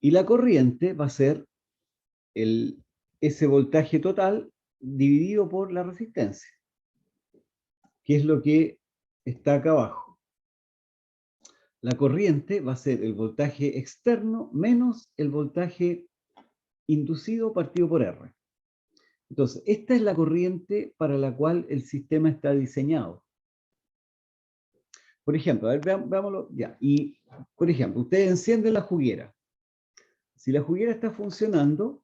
Y la corriente va a ser ese voltaje total dividido por la resistencia, que es lo que está acá abajo. La corriente va a ser el voltaje externo menos el voltaje inducido partido por R. Entonces, esta es la corriente para la cual el sistema está diseñado. Por ejemplo, a ver, veámoslo ya. Y, por ejemplo, ustedes encienden la juguera. Si la juguera está funcionando,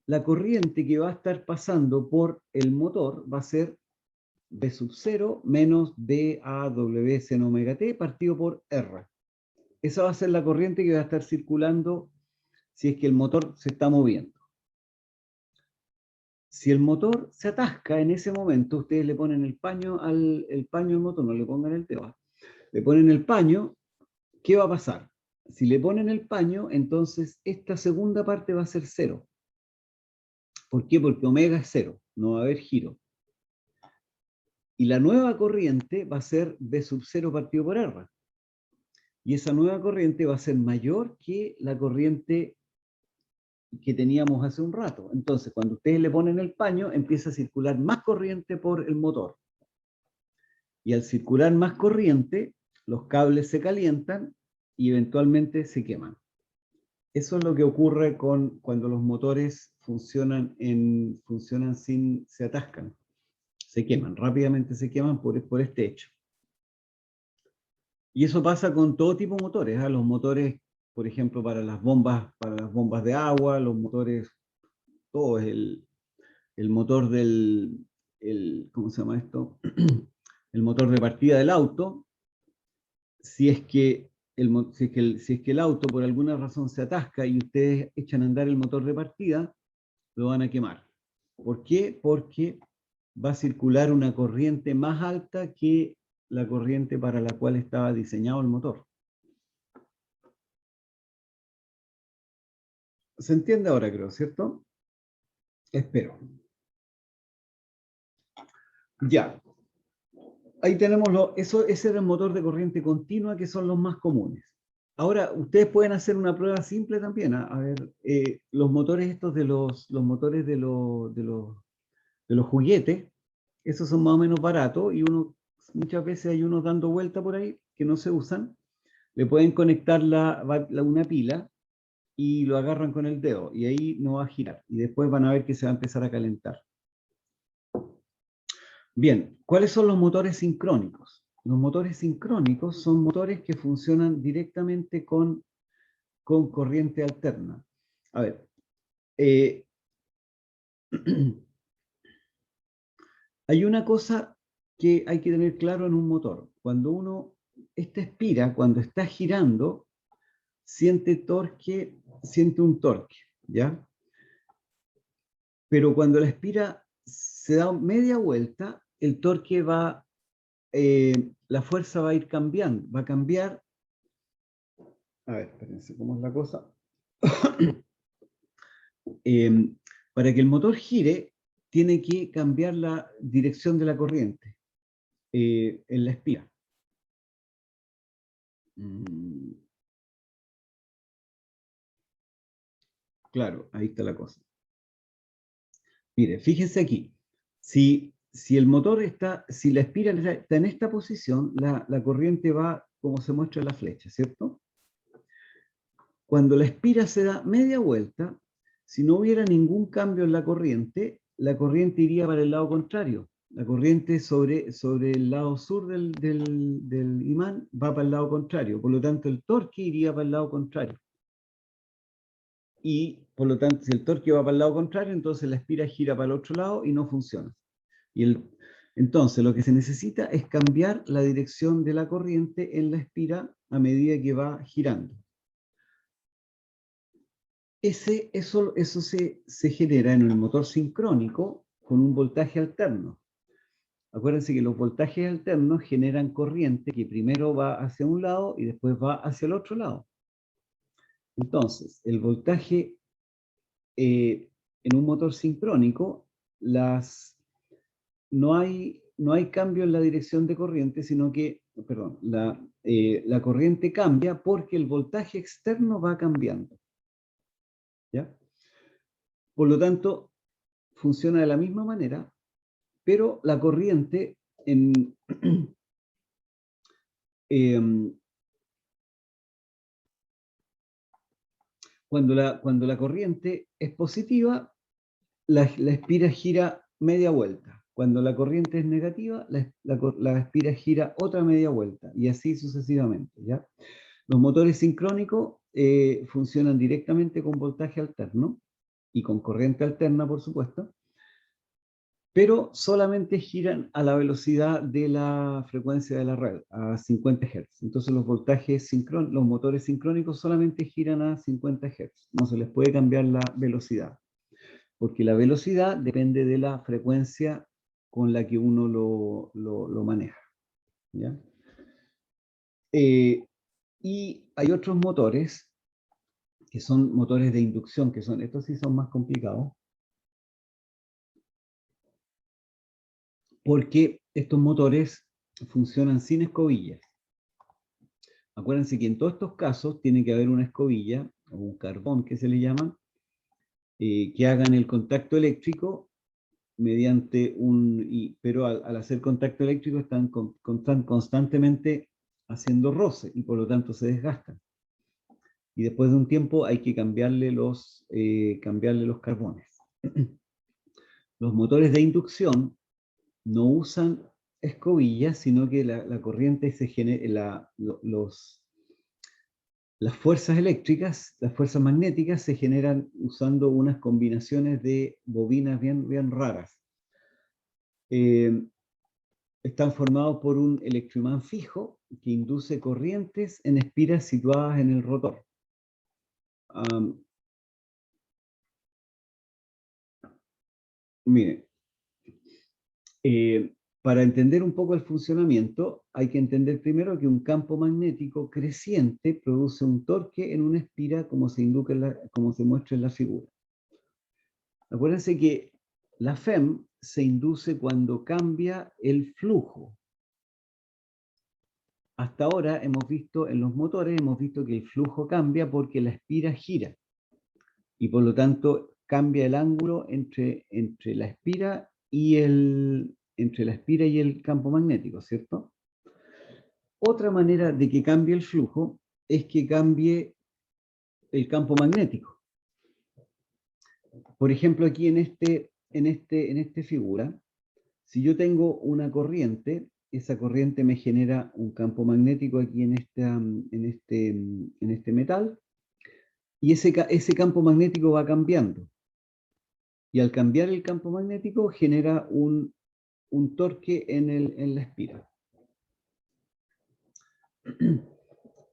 la corriente que va a estar pasando por el motor va a ser V sub 0 menos BAW seno omega t partido por R. Esa va a ser la corriente que va a estar circulando si es que el motor se está moviendo. Si el motor se atasca en ese momento, ustedes le ponen el paño al motor, no le pongan el dedo. Le ponen el paño, ¿qué va a pasar? Si le ponen el paño, entonces esta segunda parte va a ser cero. ¿Por qué? Porque omega es cero, no va a haber giro. Y la nueva corriente va a ser V sub 0 partido por R. Y esa nueva corriente va a ser mayor que la corriente que teníamos hace un rato. Entonces, cuando ustedes le ponen el paño, empieza a circular más corriente por el motor. Y al circular más corriente, los cables se calientan y eventualmente se queman. Eso es lo que ocurre cuando los motores se atascan. Se queman, rápidamente se queman por este hecho. Y eso pasa con todo tipo de motores, ¿eh? Los motores, por ejemplo, para las bombas de agua, los motores, todo el motor ¿cómo se llama esto? El motor de partida del auto, si es que si es que el auto por alguna razón se atasca y ustedes echan a andar el motor de partida, lo van a quemar. ¿Por qué? Porque va a circular una corriente más alta que la corriente para la cual estaba diseñado el motor. ¿Se entiende ahora, creo, cierto? Espero. Ya. Ahí tenemos ese era el motor de corriente continua, que son los más comunes. Ahora, ustedes pueden hacer una prueba simple también. A ver, los motores estos los motores de los juguetes, esos son más o menos baratos y muchas veces hay unos dando vuelta por ahí que no se usan. Le pueden conectar una pila y lo agarran con el dedo y ahí no va a girar. Y después van a ver que se va a empezar a calentar. Bien, ¿cuáles son los motores sincrónicos? Los motores sincrónicos son motores que funcionan directamente con corriente alterna. A ver, hay una cosa que hay que tener claro en un motor. Cuando cuando está girando, siente un torque, ¿ya? Pero cuando la espira se da media vuelta, el torque la fuerza va a ir cambiando, va a cambiar. A ver, espérense, ¿cómo es la cosa? Para que el motor gire, tiene que cambiar la dirección de la corriente en la espira. Claro, ahí está la cosa. Mire, fíjense aquí. Si la espira está en esta posición, la corriente va como se muestra en la flecha, ¿cierto? Cuando la espira se da media vuelta, si no hubiera ningún cambio en la corriente iría para el lado contrario. La corriente sobre el lado sur del imán va para el lado contrario. Por lo tanto, el torque iría para el lado contrario. Y por lo tanto, si el torque va para el lado contrario, entonces la espira gira para el otro lado y no funciona. Entonces, lo que se necesita es cambiar la dirección de la corriente en la espira a medida que va girando. Eso se genera en el motor sincrónico con un voltaje alterno. Acuérdense que los voltajes alternos generan corriente que primero va hacia un lado y después va hacia el otro lado. Entonces, el voltaje en un motor sincrónico, no hay cambio en la dirección de corriente, sino que, perdón, la corriente cambia porque el voltaje externo va cambiando. ¿Ya? Por lo tanto, funciona de la misma manera, pero la corriente cuando la corriente es positiva, la espira gira media vuelta. Cuando la corriente es negativa, la espira gira otra media vuelta, y así sucesivamente, ¿ya? Los motores sincrónicos funcionan directamente con voltaje alterno y con corriente alterna, por supuesto, pero solamente giran a la velocidad de la frecuencia de la red, a 50 Hz. Entonces los motores sincrónicos solamente giran a 50 Hz. No se les puede cambiar la velocidad, porque la velocidad depende de la frecuencia con la que uno lo maneja, ¿ya? Y hay otros motores que son motores de inducción, estos sí son más complicados, porque estos motores funcionan sin escobillas. Acuérdense que en todos estos casos tiene que haber una escobilla, o un carbón que se le llama, que hagan el contacto eléctrico pero al hacer contacto eléctrico están constantemente haciendo roce y por lo tanto se desgastan. Y después de un tiempo hay que cambiarle los carbones. Los motores de inducción no usan escobillas, sino que la corriente se genera, las fuerzas eléctricas, las fuerzas magnéticas se generan usando unas combinaciones de bobinas bien raras. Están formados por un electroimán fijo que induce corrientes en espiras situadas en el rotor. Miren, para entender un poco el funcionamiento, hay que entender primero que un campo magnético creciente produce un torque en una espira como se muestra en la figura. Acuérdense que la FEM se induce cuando cambia el flujo. Hasta ahora hemos visto en los motores, hemos visto que el flujo cambia porque la espira gira. Y por lo tanto cambia el ángulo entre la espira y el campo magnético, ¿cierto? Otra manera de que cambie el flujo es que cambie el campo magnético. Por ejemplo, aquí en esta figura, si yo tengo una corriente, esa corriente me genera un campo magnético aquí en este metal, y ese campo magnético va cambiando. Y al cambiar el campo magnético genera un torque en la espira.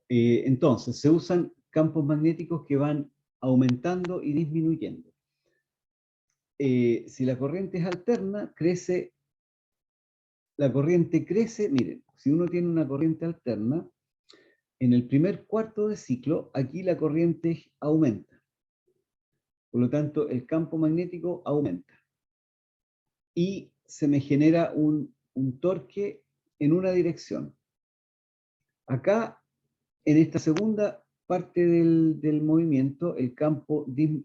Entonces, se usan campos magnéticos que van aumentando y disminuyendo. Si la corriente es alterna, la corriente crece, miren, si uno tiene una corriente alterna, en el primer cuarto de ciclo, aquí la corriente aumenta. Por lo tanto, el campo magnético aumenta. Y se me genera un torque en una dirección. Acá, en esta segunda parte del movimiento,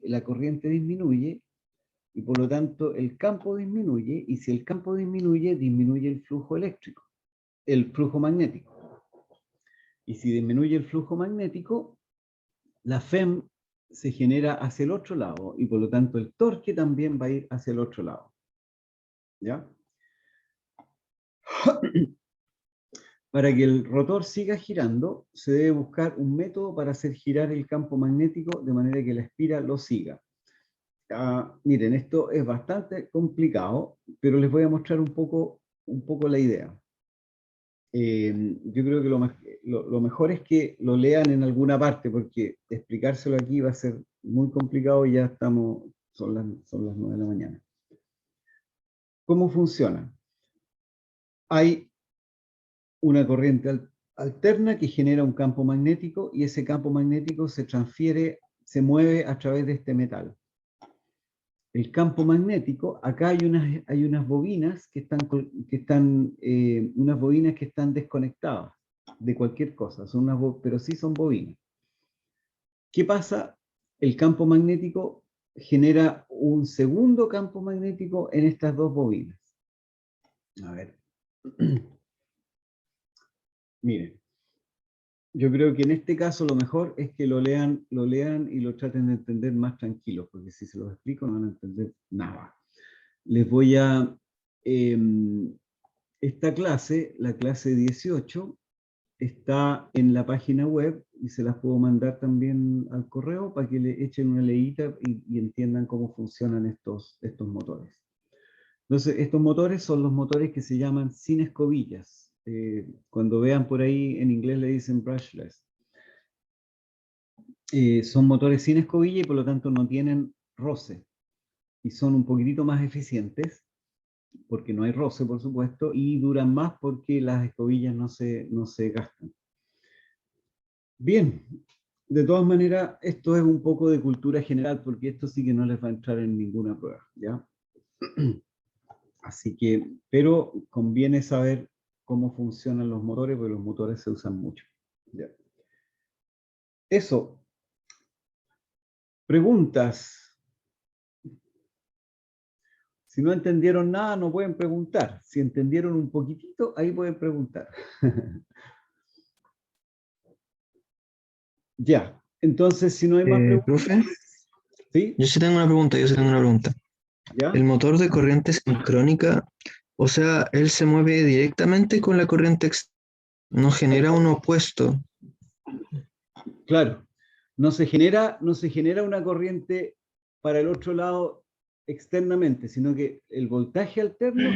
la corriente disminuye, y por lo tanto el campo disminuye, y si el campo disminuye, disminuye el flujo eléctrico, el flujo magnético. Y si disminuye el flujo magnético, la FEM se genera hacia el otro lado, y por lo tanto el torque también va a ir hacia el otro lado. ¿Ya? Para que el rotor siga girando, se debe buscar un método para hacer girar el campo magnético de manera que la espira lo siga. Miren, esto es bastante complicado, pero les voy a mostrar un poco la idea. Yo creo que lo mejor es que lo lean en alguna parte, porque explicárselo aquí va a ser muy complicado y ya son las 9 de la mañana. ¿Cómo funciona? Hay una corriente alterna que genera un campo magnético, y ese campo magnético se mueve a través de este metal. El campo magnético, acá hay unas bobinas que están desconectadas de cualquier cosa, pero sí son bobinas. ¿Qué pasa? El campo magnético genera un segundo campo magnético en estas dos bobinas. A ver. Miren. Yo creo que en este caso lo mejor es que lo lean y lo traten de entender más tranquilos, porque si se los explico no van a entender nada. Les voy a... esta clase, la clase 18, está en la página web y se las puedo mandar también al correo para que le echen una leída y entiendan cómo funcionan estos motores. Entonces, estos motores son los motores que se llaman sin escobillas. Cuando vean por ahí, en inglés le dicen brushless. Son motores sin escobilla y por lo tanto no tienen roce. Y son un poquitito más eficientes, porque no hay roce, por supuesto, y duran más porque las escobillas no se gastan. Bien, de todas maneras, esto es un poco de cultura general, porque esto sí que no les va a entrar en ninguna prueba, ¿ya? Así que, pero conviene saber cómo funcionan los motores, porque los motores se usan mucho. ¿Ya? Eso. Preguntas. Si no entendieron nada, no pueden preguntar. Si entendieron un poquitito, ahí pueden preguntar. Ya. Entonces, si no hay más preguntas... Profe, ¿sí? yo sí tengo una pregunta, ¿Ya? ¿El motor de corriente sincrónica O sea, él se mueve directamente con la corriente externa, no genera un opuesto. Claro, no se genera una corriente para el otro lado externamente, sino que el voltaje alterno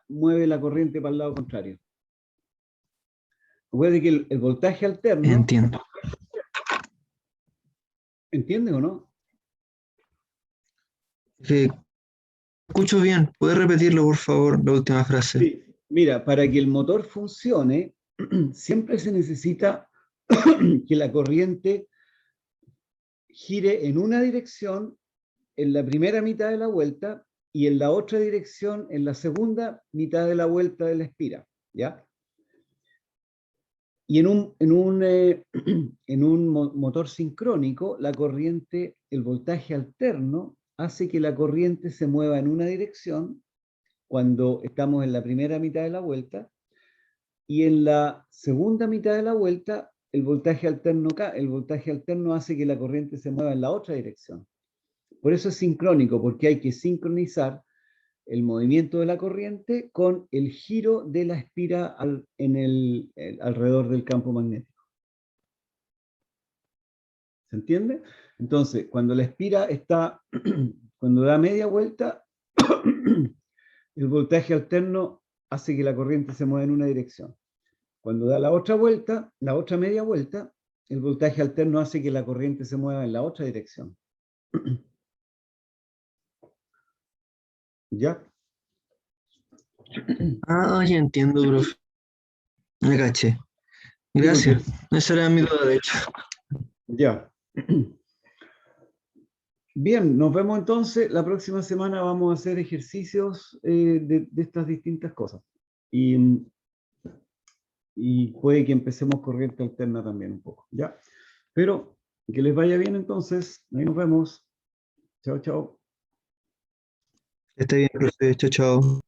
mueve la corriente para el lado contrario. Recuerde que el voltaje alterno, Entiendo. ¿entiendes o no? Escucho bien. ¿Puedes repetirlo, por favor, la última frase? Sí. Mira, para que el motor funcione, siempre se necesita que la corriente gire en una dirección en la primera mitad de la vuelta y en la otra dirección en la segunda mitad de la vuelta de la espira, ¿ya? Y en un motor sincrónico, la corriente, el voltaje alterno, hace que la corriente se mueva en una dirección cuando estamos en la primera mitad de la vuelta, y en la segunda mitad de la vuelta, el voltaje alterno hace que la corriente se mueva en la otra dirección. Por eso es sincrónico, porque hay que sincronizar el movimiento de la corriente con el giro de la espira alrededor del campo magnético. ¿Se entiende? Entonces, cuando la espira está, cuando da media vuelta, el voltaje alterno hace que la corriente se mueva en una dirección. Cuando da la otra vuelta, la otra media vuelta, el voltaje alterno hace que la corriente se mueva en la otra dirección. ¿Ya? Ah, ya entiendo, profe. Me caché. Gracias. Esa era mi duda, de hecho. Ya. Bien, nos vemos entonces. La próxima semana vamos a hacer ejercicios de estas distintas cosas. Y puede que empecemos corriente alterna también un poco. ¿Ya? Pero que les vaya bien entonces. Ahí nos vemos. Chao, chao. Está bien, profe. Chao, chao.